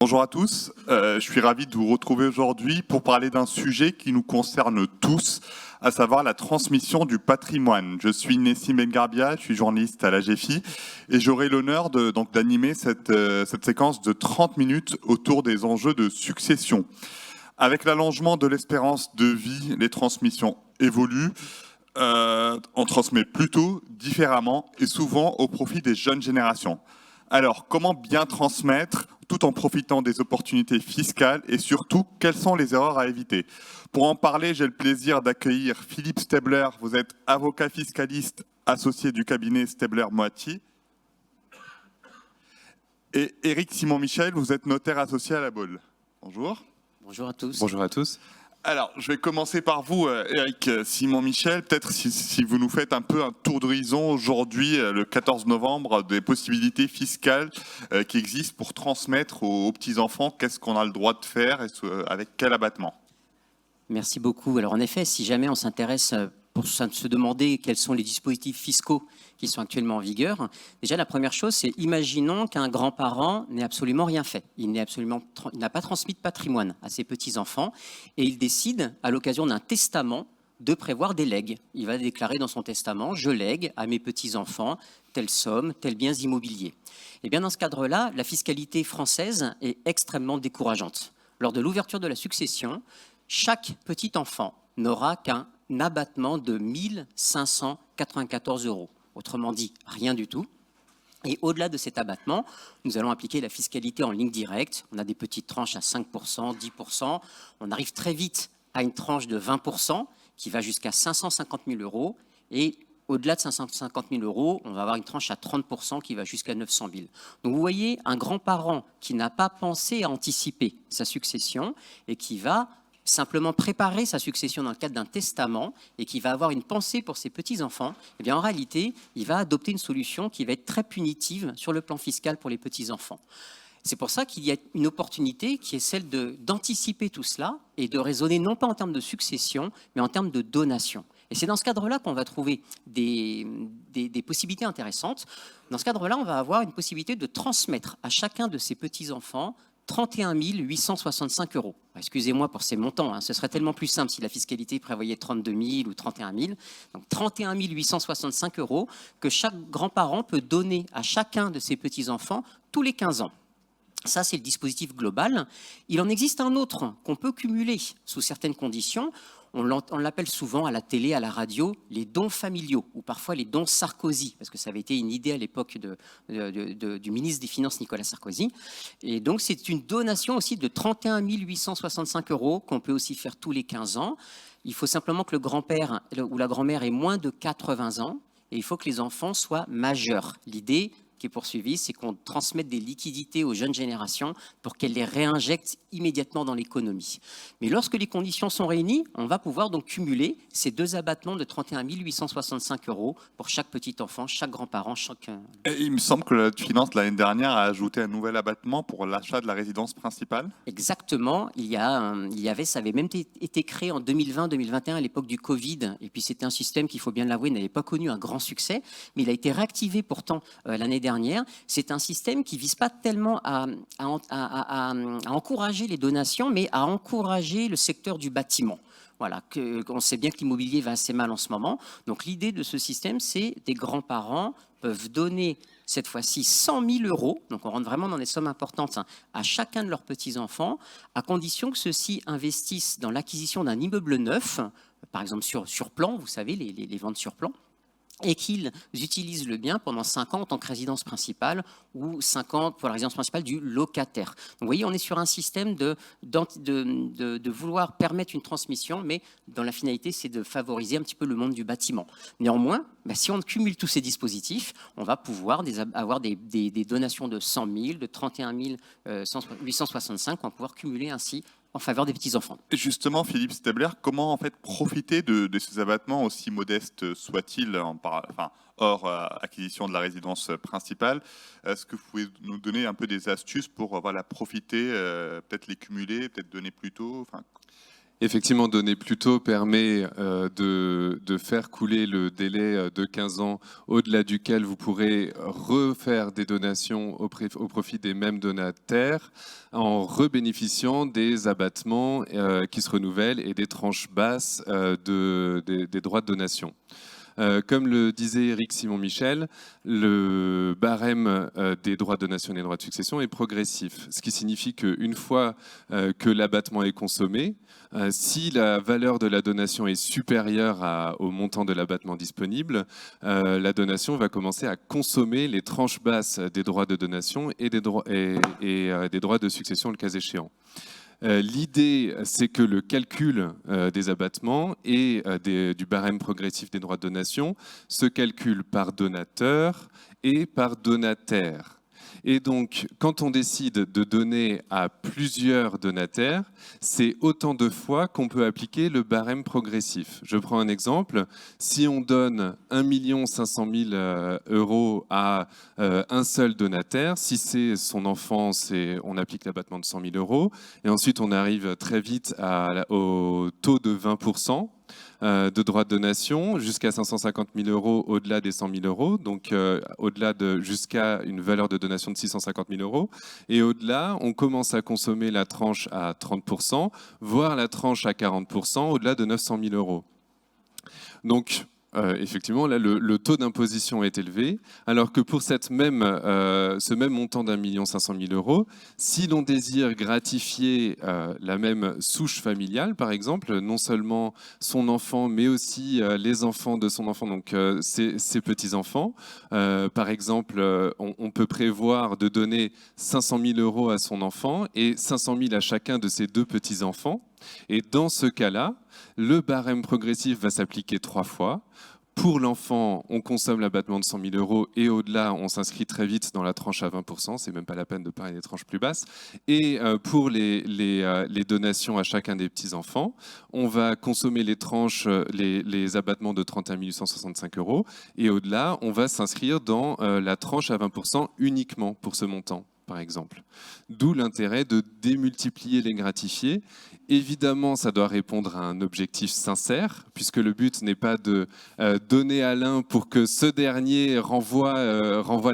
Bonjour à tous, je suis ravi de vous retrouver aujourd'hui pour parler d'un sujet qui nous concerne tous, à savoir la transmission du patrimoine. Je suis Nessim Benguarbia, je suis journaliste à la GFI et j'aurai l'honneur d'animer cette séquence de 30 minutes autour des enjeux de succession. Avec l'allongement de l'espérance de vie, les transmissions évoluent. On transmet plutôt différemment et souvent au profit des jeunes générations. Alors, comment bien transmettre tout en profitant des opportunités fiscales et surtout, quelles sont les erreurs à éviter? Pour en parler, j'ai le plaisir d'accueillir Philippe Stebler. Vous êtes avocat fiscaliste associé du cabinet Stebler-Moati. Et Éric Simon-Michel, vous êtes notaire associé à la Baule. Bonjour. Bonjour à tous. Bonjour à tous. Alors, je vais commencer par vous, Éric Simon-Michel. Peut-être si vous nous faites un peu un tour d'horizon aujourd'hui, le 14 novembre, des possibilités fiscales qui existent pour transmettre aux petits-enfants. Qu'est-ce qu'on a le droit de faire et avec quel abattement? Merci beaucoup. Alors en effet, si jamais on s'intéresse pour se demander quels sont les dispositifs fiscaux qui sont actuellement en vigueur, déjà la première chose, c'est imaginons qu'un grand-parent n'ait absolument rien fait. Il n'a pas transmis de patrimoine à ses petits-enfants et il décide, à l'occasion d'un testament, de prévoir des legs. Il va déclarer dans son testament « Je lègue à mes petits-enfants telle somme, tels biens immobiliers ». Et bien dans ce cadre-là, la fiscalité française est extrêmement décourageante. Lors de l'ouverture de la succession, chaque petit enfant n'aura qu'un abattement de 1 594 €. Autrement dit, rien du tout. Et au-delà de cet abattement, nous allons appliquer la fiscalité en ligne directe. On a des petites tranches à 5%, 10%. On arrive très vite à une tranche de 20% qui va jusqu'à 550 000 €. Et au-delà de 550 000 €, on va avoir une tranche à 30% qui va jusqu'à 900 000. Donc vous voyez, un grand-parent qui n'a pas pensé à anticiper sa succession et qui va simplement préparer sa succession dans le cadre d'un testament et qui va avoir une pensée pour ses petits-enfants, eh bien en réalité, il va adopter une solution qui va être très punitive sur le plan fiscal pour les petits-enfants. C'est pour ça qu'il y a une opportunité qui est celle d'anticiper tout cela et de raisonner non pas en termes de succession, mais en termes de donation. Et c'est dans ce cadre-là qu'on va trouver des possibilités intéressantes. Dans ce cadre-là, on va avoir une possibilité de transmettre à chacun de ses petits-enfants 31 865 €. Excusez-moi pour ces montants, ce serait tellement plus simple si la fiscalité prévoyait 32 000 ou 31 000. Donc 31 865 € que chaque grand-parent peut donner à chacun de ses petits-enfants tous les 15 ans. Ça, c'est le dispositif global. Il en existe un autre qu'on peut cumuler sous certaines conditions. On l'appelle souvent à la télé, à la radio, les dons familiaux, ou parfois les dons Sarkozy, parce que ça avait été une idée à l'époque du ministre des Finances Nicolas Sarkozy. Et donc, c'est une donation aussi de 31 865 € qu'on peut aussi faire tous les 15 ans. Il faut simplement que le grand-père ou la grand-mère ait moins de 80 ans, et il faut que les enfants soient majeurs. L'idée qui est poursuivie, c'est qu'on transmette des liquidités aux jeunes générations pour qu'elles les réinjectent immédiatement dans l'économie. Mais lorsque les conditions sont réunies, on va pouvoir donc cumuler ces deux abattements de 31 865 € pour chaque petit enfant, chaque grand-parent, chaque... Et il me semble que la loi de finances l'année dernière a ajouté un nouvel abattement pour l'achat de la résidence principale. Exactement, ça avait même été créé en 2020-2021 à l'époque du Covid, et puis c'était un système qui, il faut bien l'avouer, n'avait pas connu un grand succès, mais il a été réactivé pourtant l'année dernière. C'est un système qui ne vise pas tellement à encourager les donations, mais à encourager le secteur du bâtiment. Voilà, on sait bien que l'immobilier va assez mal en ce moment. Donc l'idée de ce système, c'est des grands-parents peuvent donner cette fois-ci 100 000 €, donc on rentre vraiment dans des sommes importantes, à chacun de leurs petits-enfants, à condition que ceux-ci investissent dans l'acquisition d'un immeuble neuf, par exemple sur plan, vous savez, les ventes sur plan, et qu'ils utilisent le bien pendant 5 ans en tant que résidence principale ou 5 ans pour la résidence principale du locataire. Donc vous voyez, on est sur un système de vouloir permettre une transmission, mais dans la finalité, c'est de favoriser un petit peu le monde du bâtiment. Néanmoins, si on cumule tous ces dispositifs, on va pouvoir avoir des donations de 100 000, de 31 865, on va pouvoir cumuler ainsi en faveur des petits-enfants. Justement, Philippe Stebler, comment en fait profiter de ces abattements, aussi modestes soient-ils, hors acquisition de la résidence principale? Est-ce que vous pouvez nous donner un peu des astuces pour profiter, peut-être les cumuler, peut-être donner plus tôt? Effectivement, donner plus tôt permet de faire couler le délai de 15 ans au-delà duquel vous pourrez refaire des donations au profit des mêmes donataires en rebénéficiant des abattements qui se renouvellent et des tranches basses des droits de donation. Comme le disait Éric Simon-Michel, le barème des droits de donation et des droits de succession est progressif, ce qui signifie qu'une fois que l'abattement est consommé, si la valeur de la donation est supérieure au montant de l'abattement disponible, la donation va commencer à consommer les tranches basses des droits de donation et des droits de succession le cas échéant. L'idée, c'est que le calcul des abattements et du barème progressif des droits de donation se calcule par donateur et par donataire. Et donc, quand on décide de donner à plusieurs donataires, c'est autant de fois qu'on peut appliquer le barème progressif. Je prends un exemple. Si on donne 1 500 000 € à un seul donataire, si c'est son enfant, on applique l'abattement de 100 000 €. Et ensuite, on arrive très vite au taux de 20%. De droits de donation jusqu'à 550 000 € au-delà des 100 000 €, donc au-delà jusqu'à une valeur de donation de 650 000 €. Et au-delà, on commence à consommer la tranche à 30%, voire la tranche à 40% au-delà de 900 000 €. Donc, effectivement, là, le taux d'imposition est élevé, alors que pour ce même montant d'1 500 000 €, si l'on désire gratifier la même souche familiale, par exemple, non seulement son enfant, mais aussi les enfants de son enfant, donc ses petits-enfants, par exemple, on peut prévoir de donner 500 000 € à son enfant et 500 000 à chacun de ses 2 petits-enfants. Et dans ce cas-là, le barème progressif va s'appliquer 3 fois. Pour l'enfant, on consomme l'abattement de 100 000 € et au-delà, on s'inscrit très vite dans la tranche à 20%. C'est même pas la peine de parler des tranches plus basses. Et pour les donations à chacun des petits-enfants, on va consommer les tranches, les abattements de 31 865 € et au-delà, on va s'inscrire dans la tranche à 20% uniquement pour ce montant, par exemple. D'où l'intérêt de démultiplier les gratifiés. Évidemment, ça doit répondre à un objectif sincère, puisque le but n'est pas de donner à l'un pour que ce dernier renvoie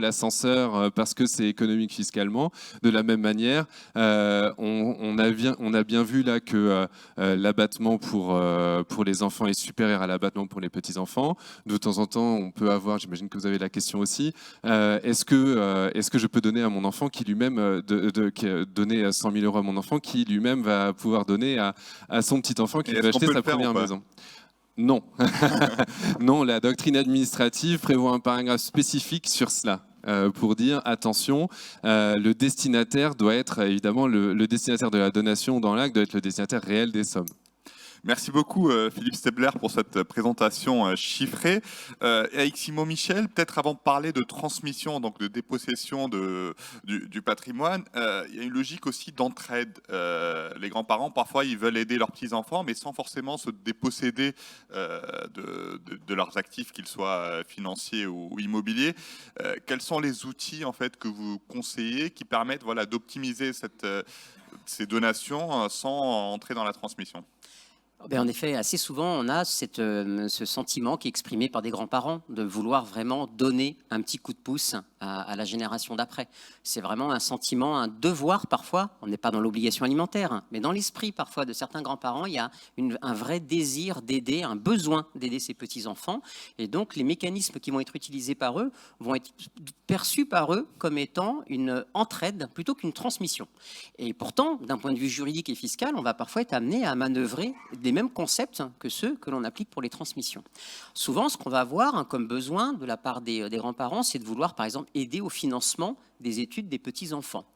l'ascenseur parce que c'est économique fiscalement. De la même manière, on a bien vu là que l'abattement pour les enfants est supérieur à l'abattement pour les petits-enfants. De temps en temps, on peut avoir, j'imagine que vous avez la question aussi, est-ce que je peux donner à mon enfant qui lui-même, donner 100 000 € à mon enfant qui lui-même va pouvoir donner à son petit-enfant qui va acheter sa première maison? Non. Non, la doctrine administrative prévoit un paragraphe spécifique sur cela. Pour dire attention, le destinataire doit être évidemment le destinataire de la donation dans l'acte doit être le destinataire réel des sommes. Merci beaucoup Philippe Stebler pour cette présentation chiffrée. Avec Simon-Michel, peut-être avant de parler de transmission, donc de dépossession du patrimoine, il y a une logique aussi d'entraide. Les grands-parents, parfois, ils veulent aider leurs petits-enfants, mais sans forcément se déposséder de leurs actifs, qu'ils soient financiers ou immobiliers. Quels sont les outils en fait, que vous conseillez qui permettent d'optimiser ces donations sans entrer dans la transmission? En effet, assez souvent, on a ce sentiment qui est exprimé par des grands-parents de vouloir vraiment donner un petit coup de pouce à la génération d'après. C'est vraiment un sentiment, un devoir parfois. On n'est pas dans l'obligation alimentaire, hein, mais dans l'esprit parfois de certains grands-parents, il y a un vrai désir d'aider, un besoin d'aider ses petits-enfants. Et donc, les mécanismes qui vont être utilisés par eux vont être perçus par eux comme étant une entraide plutôt qu'une transmission. Et pourtant, d'un point de vue juridique et fiscal, on va parfois être amené à manœuvrer des mêmes concepts que ceux que l'on applique pour les transmissions. Souvent, ce qu'on va avoir comme besoin de la part des grands-parents, c'est de vouloir, par exemple, aider au financement des études des petits-enfants.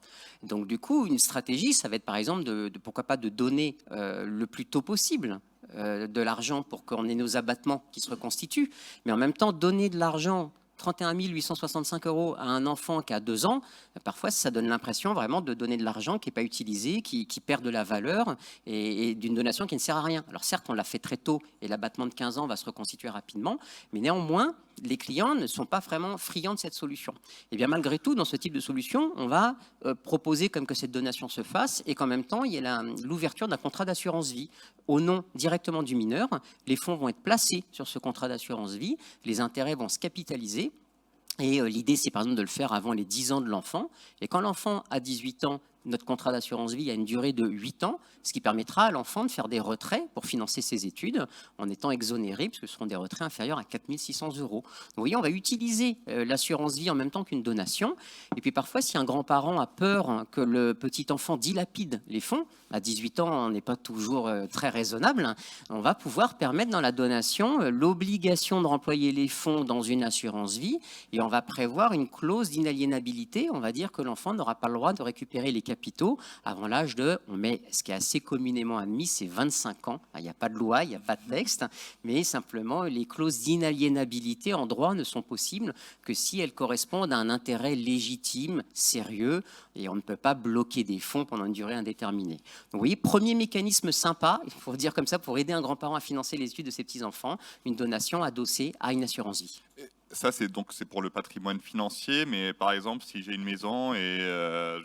Donc, du coup, une stratégie, ça va être, par exemple, pourquoi pas de donner le plus tôt possible de l'argent pour qu'on ait nos abattements qui se reconstituent, mais en même temps, donner de l'argent 31 865 € à un enfant qui a 2 ans, parfois ça donne l'impression vraiment de donner de l'argent qui n'est pas utilisé, qui perd de la valeur et d'une donation qui ne sert à rien. Alors certes, on l'a fait très tôt et l'abattement de 15 ans va se reconstituer rapidement, mais néanmoins, les clients ne sont pas vraiment friands de cette solution. Et bien malgré tout, dans ce type de solution, on va proposer comme que cette donation se fasse et qu'en même temps, il y ait l'ouverture d'un contrat d'assurance vie au nom directement du mineur. Les fonds vont être placés sur ce contrat d'assurance vie, les intérêts vont se capitaliser. Et l'idée, c'est par exemple de le faire avant les 10 ans de l'enfant. Et quand l'enfant a 18 ans, notre contrat d'assurance vie a une durée de 8 ans, ce qui permettra à l'enfant de faire des retraits pour financer ses études en étant exonéré, puisque ce seront des retraits inférieurs à 4 600 €. Donc, vous voyez, on va utiliser l'assurance vie en même temps qu'une donation. Et puis parfois, si un grand-parent a peur que le petit enfant dilapide les fonds, à 18 ans, on n'est pas toujours très raisonnable, on va pouvoir permettre dans la donation l'obligation de remployer les fonds dans une assurance vie et on va prévoir une clause d'inaliénabilité. On va dire que l'enfant n'aura pas le droit de récupérer les capitaux avant l'âge de, on met ce qui est assez communément admis, c'est 25 ans. Il n'y a pas de loi, il n'y a pas de texte, mais simplement les clauses d'inaliénabilité en droit ne sont possibles que si elles correspondent à un intérêt légitime, sérieux, et on ne peut pas bloquer des fonds pendant une durée indéterminée. Donc vous voyez, premier mécanisme sympa, il faut dire comme ça, pour aider un grand-parent à financer les études de ses petits-enfants, une donation adossée à une assurance vie. Ça, c'est pour le patrimoine financier, mais par exemple, si j'ai une maison et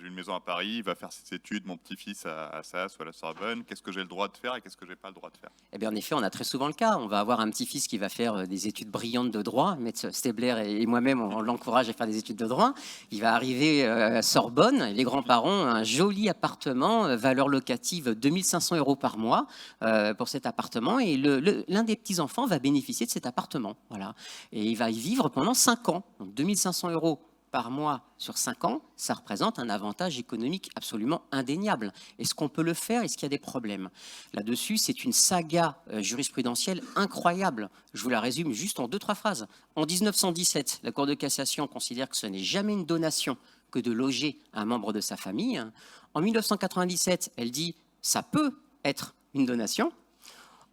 j'ai une maison à Paris, il va faire ses études, mon petit-fils à Assas ou à la Sorbonne, qu'est-ce que j'ai le droit de faire et qu'est-ce que j'ai pas le droit de faire? Eh bien, en effet, on a très souvent le cas. On va avoir un petit-fils qui va faire des études brillantes de droit. Maître Stabler et moi-même, on l'encourage à faire des études de droit. Il va arriver à Sorbonne. Les grands-parents ont un joli appartement, valeur locative 2 500 € par mois pour cet appartement. Et l'un des petits-enfants va bénéficier de cet appartement. Voilà. Et il va y vivre pendant 5 ans. Donc 2 500 € par mois sur 5 ans, ça représente un avantage économique absolument indéniable. Est-ce qu'on peut le faire? Est-ce qu'il y a des problèmes? Là-dessus, c'est une saga jurisprudentielle incroyable. Je vous la résume juste en 2-3 phrases. En 1917, la Cour de cassation considère que ce n'est jamais une donation que de loger un membre de sa famille. En 1997, elle dit ça peut être une donation.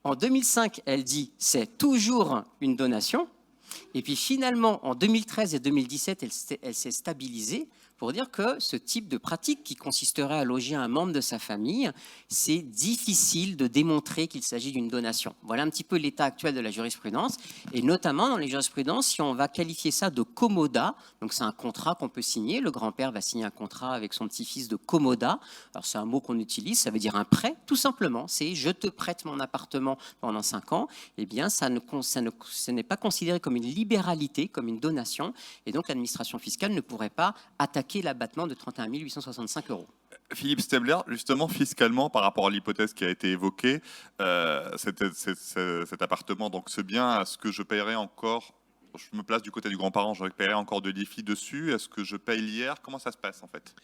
En 2005, elle dit c'est toujours une donation. Et puis finalement, en 2013 et 2017, elle s'est stabilisée pour dire que ce type de pratique qui consisterait à loger un membre de sa famille, c'est difficile de démontrer qu'il s'agit d'une donation. Voilà un petit peu l'état actuel de la jurisprudence, et notamment dans les jurisprudences, si on va qualifier ça de commodat, donc c'est un contrat qu'on peut signer, le grand-père va signer un contrat avec son petit-fils de commodat, alors c'est un mot qu'on utilise, ça veut dire un prêt, tout simplement, c'est je te prête mon appartement pendant 5 ans, eh bien ce n'est pas considéré comme une libéralité, comme une donation, et donc l'administration fiscale ne pourrait pas attaquer l'abattement de 31 865 €. Philippe Stabler, justement, fiscalement, par rapport à l'hypothèse qui a été évoquée, cet appartement, donc ce bien, est-ce que je paierai encore, je me place du côté du grand-parent, je paierai encore de l'IFI dessus? Est-ce que je paye l'IR? Comment ça se passe en fait?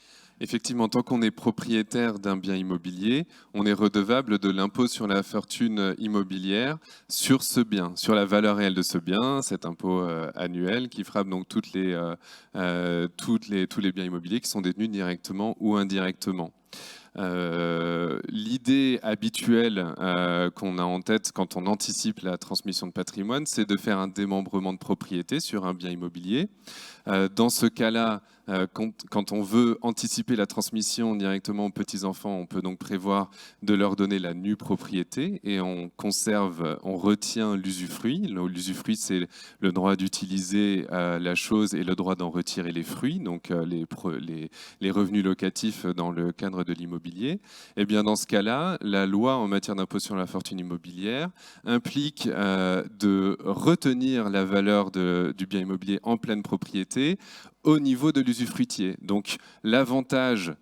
Effectivement, tant qu'on est propriétaire d'un bien immobilier, on est redevable de l'impôt sur la fortune immobilière sur ce bien, sur la valeur réelle de ce bien, cet impôt annuel qui frappe donc tous les biens immobiliers qui sont détenus directement ou indirectement. L'idée habituelle qu'on a en tête quand on anticipe la transmission de patrimoine, c'est de faire un démembrement de propriété sur un bien immobilier. Dans ce cas-là, quand on veut anticiper la transmission directement aux petits-enfants, on peut donc prévoir de leur donner la nue propriété et on retient l'usufruit. L'usufruit, c'est le droit d'utiliser la chose et le droit d'en retirer les fruits, donc les revenus locatifs dans le cadre de l'immobilier. Et bien dans ce cas-là, la loi en matière d'impôt sur la fortune immobilière implique de retenir la valeur du bien immobilier en pleine propriété au niveau de l'usufruitier. Donc l'avantage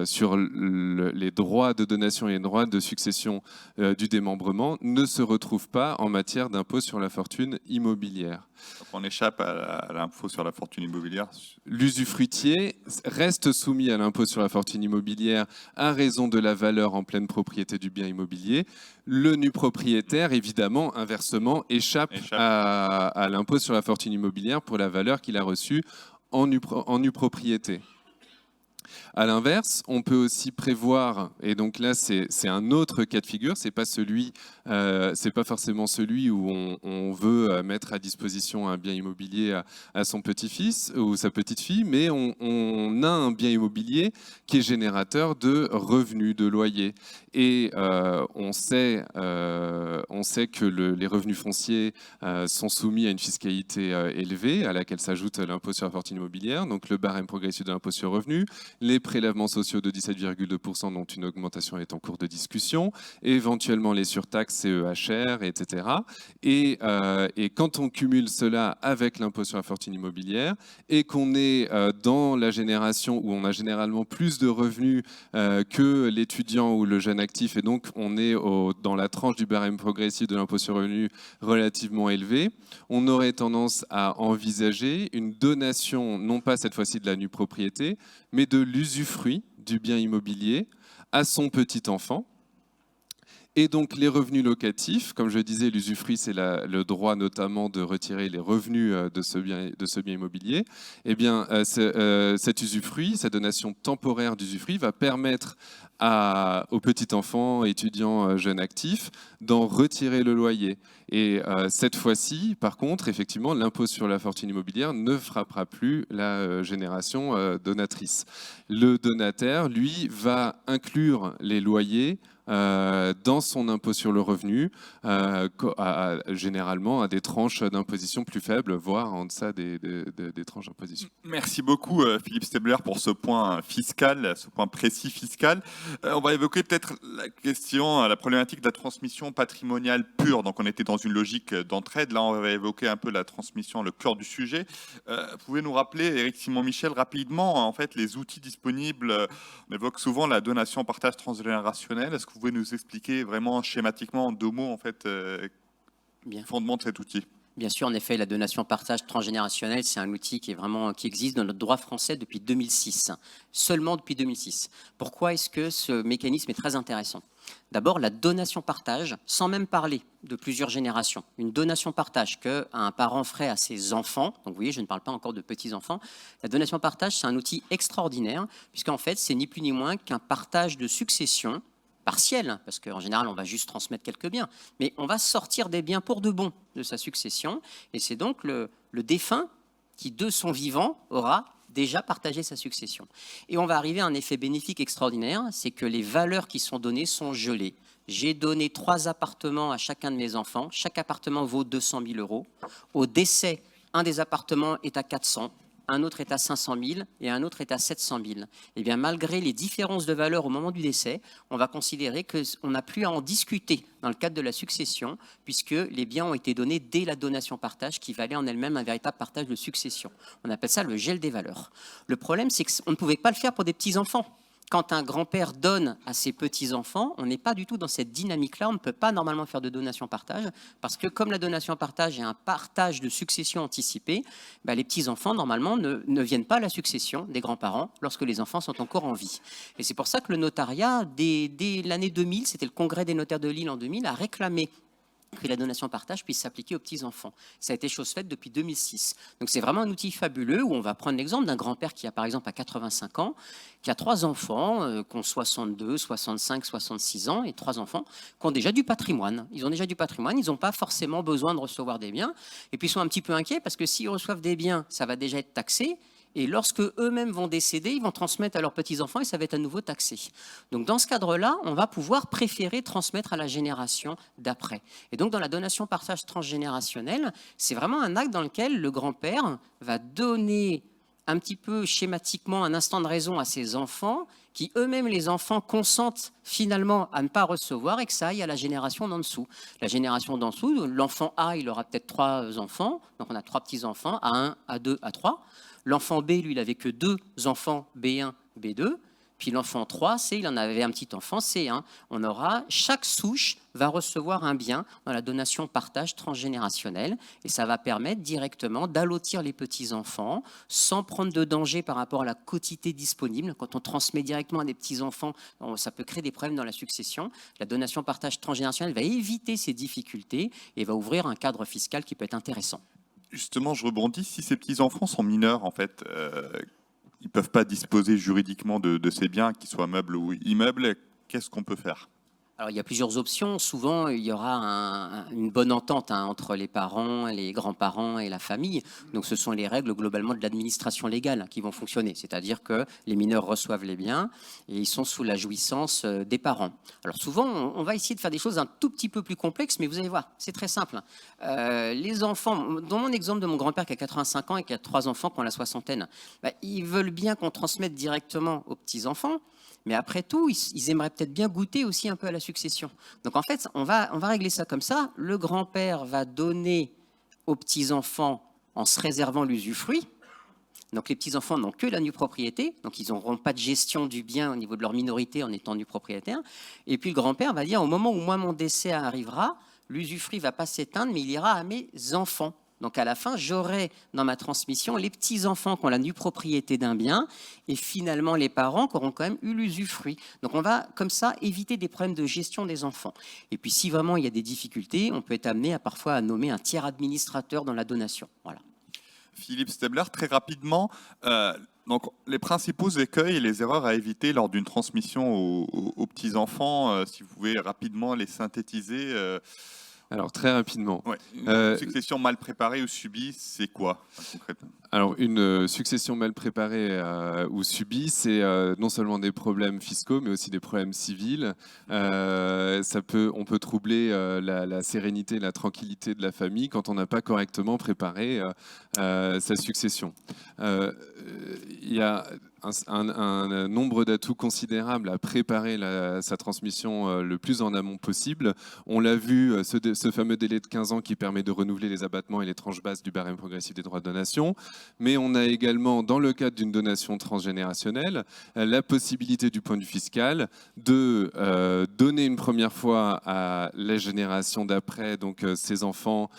sur les droits de donation et les droits de succession du démembrement ne se retrouve pas en matière d'impôt sur la fortune immobilière. Donc on échappe à l'impôt sur la fortune immobilière. L'usufruitier reste soumis à l'impôt sur la fortune immobilière à raison de la valeur en pleine propriété du bien immobilier. Le nu propriétaire, évidemment, inversement, échappe à l'impôt sur la fortune immobilière pour la valeur qu'il a reçue en nue propriété. À l'inverse, on peut aussi prévoir, et donc là c'est un autre cas de figure, c'est pas forcément celui où on veut mettre à disposition un bien immobilier à son petit-fils ou sa petite-fille, mais on a un bien immobilier qui est générateur de revenus, de loyers. Et on sait que les revenus fonciers sont soumis à une fiscalité élevée, à laquelle s'ajoute l'impôt sur la fortune immobilière, donc le barème progressif de l'impôt sur le revenu, les prélèvements sociaux de 17,2% dont une augmentation est en cours de discussion, éventuellement les surtaxes CEHR, etc. Et quand on cumule cela avec l'impôt sur la fortune immobilière et qu'on est dans la génération où on a généralement plus de revenus que l'étudiant ou le jeune actif, et donc on est dans la tranche du barème progressif de l'impôt sur le revenu relativement élevé, on aurait tendance à envisager une donation, non pas cette fois-ci de la nue propriété, mais de l'usufruit du bien immobilier à son petit enfant. Et donc les revenus locatifs, comme je disais, l'usufruit, c'est le droit notamment de retirer les revenus de ce bien immobilier. Eh bien, cet usufruit, cette donation temporaire d'usufruit va permettre au petit enfant, étudiant, jeune actif, d'en retirer le loyer. Et cette fois-ci, par contre, effectivement, l'impôt sur la fortune immobilière ne frappera plus la génération donatrice. Le donataire, lui, va inclure les loyers dans son impôt sur le revenu, généralement à des tranches d'imposition plus faibles, voire en deçà des tranches d'imposition. Merci beaucoup Philippe Stabler pour ce point fiscal, ce point précis fiscal. On va évoquer peut-être la question, la problématique de la transmission patrimoniale pure. Donc on était dans une logique d'entraide. Là on va évoquer un peu la transmission, le cœur du sujet. Pouvez nous rappeler, Éric Simon-Michel, rapidement, en fait, les outils disponibles. On évoque souvent la donation partage transgénérationnel. Est-ce que vous pouvez nous expliquer vraiment schématiquement en 2 mots en fait, le fondement de cet outil? Bien sûr, en effet, la donation partage transgénérationnelle, c'est un outil qui existe dans notre droit français depuis 2006, seulement depuis 2006. Pourquoi est-ce que ce mécanisme est très intéressant? D'abord, la donation partage, sans même parler de plusieurs générations. Une donation partage qu'un parent ferait à ses enfants, donc vous voyez, je ne parle pas encore de petits-enfants, la donation partage, c'est un outil extraordinaire, puisqu'en fait, c'est ni plus ni moins qu'un partage de succession partiel, parce qu'en général, on va juste transmettre quelques biens, mais on va sortir des biens pour de bon de sa succession, et c'est donc le défunt qui, de son vivant, aura déjà partagé sa succession. Et on va arriver à un effet bénéfique extraordinaire, c'est que les valeurs qui sont données sont gelées. J'ai donné 3 appartements à chacun de mes enfants, chaque appartement vaut 200 000 euros. Au décès, un des appartements est à 400, un autre est à 500 000 et un autre est à 700 000. Eh bien, malgré les différences de valeur au moment du décès, on va considérer qu'on n'a plus à en discuter dans le cadre de la succession, puisque les biens ont été donnés dès la donation partage, qui valait en elle-même un véritable partage de succession. On appelle ça le gel des valeurs. Le problème, c'est qu'on ne pouvait pas le faire pour des petits-enfants. Quand un grand-père donne à ses petits-enfants, on n'est pas du tout dans cette dynamique-là. On ne peut pas normalement faire de donation-partage, parce que comme la donation-partage est un partage de succession anticipé, les petits-enfants, normalement, ne viennent pas à la succession des grands-parents lorsque les enfants sont encore en vie. Et c'est pour ça que le notariat, dès l'année 2000, c'était le congrès des notaires de Lille en 2000, a réclamé que la donation partage puisse s'appliquer aux petits-enfants. Ça a été chose faite depuis 2006. Donc c'est vraiment un outil fabuleux où on va prendre l'exemple d'un grand-père qui a par exemple à 85 ans, qui a 3 enfants, qui ont 62, 65, 66 ans, et 3 enfants qui ont déjà du patrimoine. Ils ont déjà du patrimoine, ils n'ont pas forcément besoin de recevoir des biens. Et puis ils sont un petit peu inquiets parce que s'ils reçoivent des biens, ça va déjà être taxé. Et lorsque eux-mêmes vont décéder, ils vont transmettre à leurs petits-enfants et ça va être à nouveau taxé. Donc dans ce cadre-là, on va pouvoir préférer transmettre à la génération d'après. Et donc dans la donation partage transgénérationnelle, c'est vraiment un acte dans lequel le grand-père va donner un petit peu schématiquement un instant de raison à ses enfants, qui eux-mêmes, les enfants, consentent finalement à ne pas recevoir et que ça aille à la génération d'en dessous. La génération d'en dessous, l'enfant A, il aura peut-être 3 enfants, donc on a 3 petits-enfants, A1, A2, A3. L'enfant B, lui, il n'avait que 2 enfants, B1, B2. Puis l'enfant 3, il en avait un petit enfant, C1. Chaque souche va recevoir un bien dans la donation partage transgénérationnelle. Et ça va permettre directement d'allotir les petits-enfants sans prendre de danger par rapport à la quotité disponible. Quand on transmet directement à des petits-enfants, ça peut créer des problèmes dans la succession. La donation partage transgénérationnelle va éviter ces difficultés et va ouvrir un cadre fiscal qui peut être intéressant. Justement, je rebondis. Si ces petits-enfants sont mineurs, en fait, ils ne peuvent pas disposer juridiquement de ces biens, qu'ils soient meubles ou immeubles. Qu'est-ce qu'on peut faire? Alors, il y a plusieurs options. Souvent, il y aura une bonne entente entre les parents, les grands-parents et la famille. Donc, ce sont les règles globalement de l'administration légale qui vont fonctionner. C'est-à-dire que les mineurs reçoivent les biens et ils sont sous la jouissance des parents. Alors, souvent, on va essayer de faire des choses un tout petit peu plus complexes, mais vous allez voir, c'est très simple. Les enfants, dans mon exemple de mon grand-père qui a 85 ans et qui a 3 enfants qui ont la soixantaine, ils veulent bien qu'on transmette directement aux petits-enfants. Mais après tout, ils aimeraient peut-être bien goûter aussi un peu à la succession. Donc en fait, on va régler ça comme ça. Le grand-père va donner aux petits-enfants en se réservant l'usufruit. Donc les petits-enfants n'ont que la nue propriété, donc ils n'auront pas de gestion du bien au niveau de leur minorité en étant nus propriétaires. Et puis le grand-père va dire, au moment où moi mon décès arrivera, l'usufruit ne va pas s'éteindre, mais il ira à mes enfants. Donc à la fin, j'aurai dans ma transmission les petits-enfants qui ont la nue propriété d'un bien et finalement les parents qui auront quand même eu l'usufruit. Donc on va comme ça éviter des problèmes de gestion des enfants. Et puis si vraiment il y a des difficultés, on peut être amené parfois à nommer un tiers administrateur dans la donation. Voilà. Philippe Stebler, très rapidement, donc, les principaux écueils et les erreurs à éviter lors d'une transmission aux petits-enfants, si vous pouvez rapidement les synthétiser. Alors, très rapidement. Ouais. Une succession mal préparée ou subie, c'est quoi concrètement? Alors, une succession mal préparée ou subie, c'est non seulement des problèmes fiscaux, mais aussi des problèmes civils. On peut troubler la sérénité, la tranquillité de la famille quand on n'a pas correctement préparé sa succession. Il y a un nombre d'atouts considérables à préparer sa transmission le plus en amont possible. On l'a vu, ce fameux délai de 15 ans qui permet de renouveler les abattements et les tranches basses du barème progressif des droits de donation. Mais on a également, dans le cadre d'une donation transgénérationnelle, la possibilité du point de vue fiscal de donner une première fois à la génération d'après, donc ses enfants,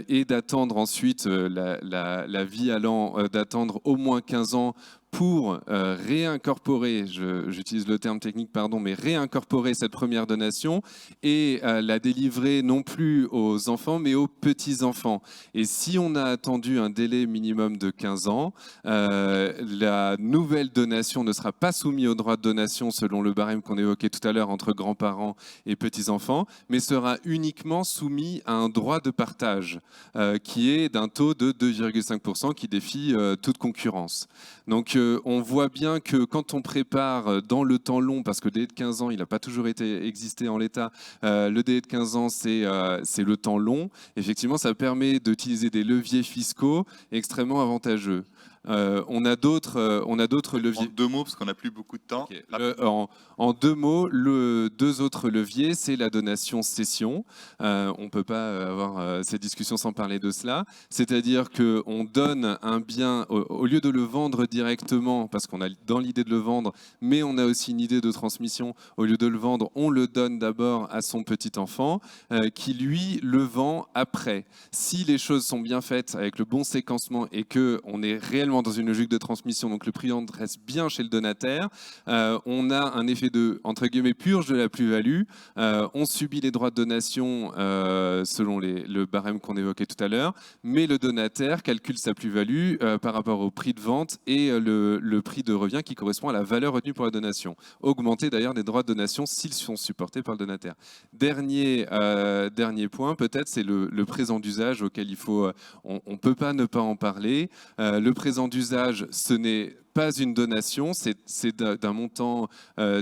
et d'attendre ensuite la vie allant, d'attendre au moins 15 ans pour réincorporer, j'utilise le terme technique, pardon, mais réincorporer cette première donation et la délivrer non plus aux enfants, mais aux petits-enfants. Et si on a attendu un délai minimum de 15 ans, la nouvelle donation ne sera pas soumise au droit de donation selon le barème qu'on évoquait tout à l'heure entre grands-parents et petits-enfants, mais sera uniquement soumis à un droit de partage qui est d'un taux de 2,5% qui défie toute concurrence. Donc on voit bien que quand on prépare dans le temps long, parce que le délai de 15 ans, il n'a pas toujours existé en l'état, le délai de 15 ans, c'est le temps long. Effectivement, ça permet d'utiliser des leviers fiscaux extrêmement avantageux. On a d'autres leviers. En 2 mots, parce qu'on n'a plus beaucoup de temps. Okay. En 2 mots, 2 autres leviers, c'est la donation-cession. On ne peut pas avoir cette discussion sans parler de cela. C'est-à-dire qu'on donne un bien, au lieu de le vendre directement, parce qu'on a dans l'idée de le vendre, mais on a aussi une idée de transmission, au lieu de le vendre, on le donne d'abord à son petit-enfant, qui lui le vend après. Si les choses sont bien faites avec le bon séquencement et qu'on est réellement dans une logique de transmission, donc le prix reste bien chez le donataire, on a un effet de, entre guillemets, purge de la plus-value, on subit les droits de donation selon le barème qu'on évoquait tout à l'heure, mais le donataire calcule sa plus-value par rapport au prix de vente et le prix de revient qui correspond à la valeur retenue pour la donation, augmenter d'ailleurs des droits de donation s'ils sont supportés par le donataire. Dernier point peut-être, c'est le présent d'usage auquel on ne peut pas ne pas en parler. Le présent d'usage, ce n'est pas une donation, c'est d'un montant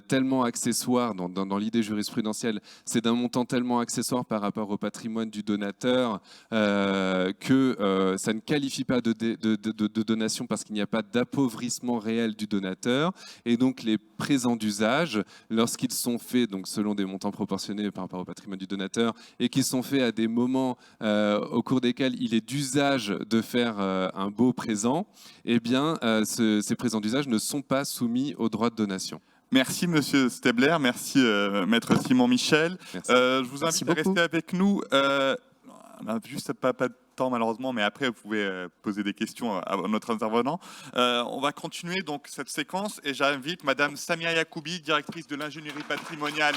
tellement accessoire, dans l'idée jurisprudentielle, c'est d'un montant tellement accessoire par rapport au patrimoine du donateur que ça ne qualifie pas de donation parce qu'il n'y a pas d'appauvrissement réel du donateur. Et donc les présents d'usage, lorsqu'ils sont faits donc selon des montants proportionnés par rapport au patrimoine du donateur et qui sont faits à des moments au cours desquels il est d'usage de faire un beau présent, eh bien ces présents d'usage ne sont pas soumis aux droits de donation. Merci Monsieur Stebler, merci Maître Simon Michel. Je vous invite à rester avec nous. On n'a juste pas de temps malheureusement, mais après vous pouvez poser des questions à notre intervenant. On va continuer donc cette séquence et j'invite Madame Samia Yacoubi, directrice de l'ingénierie patrimoniale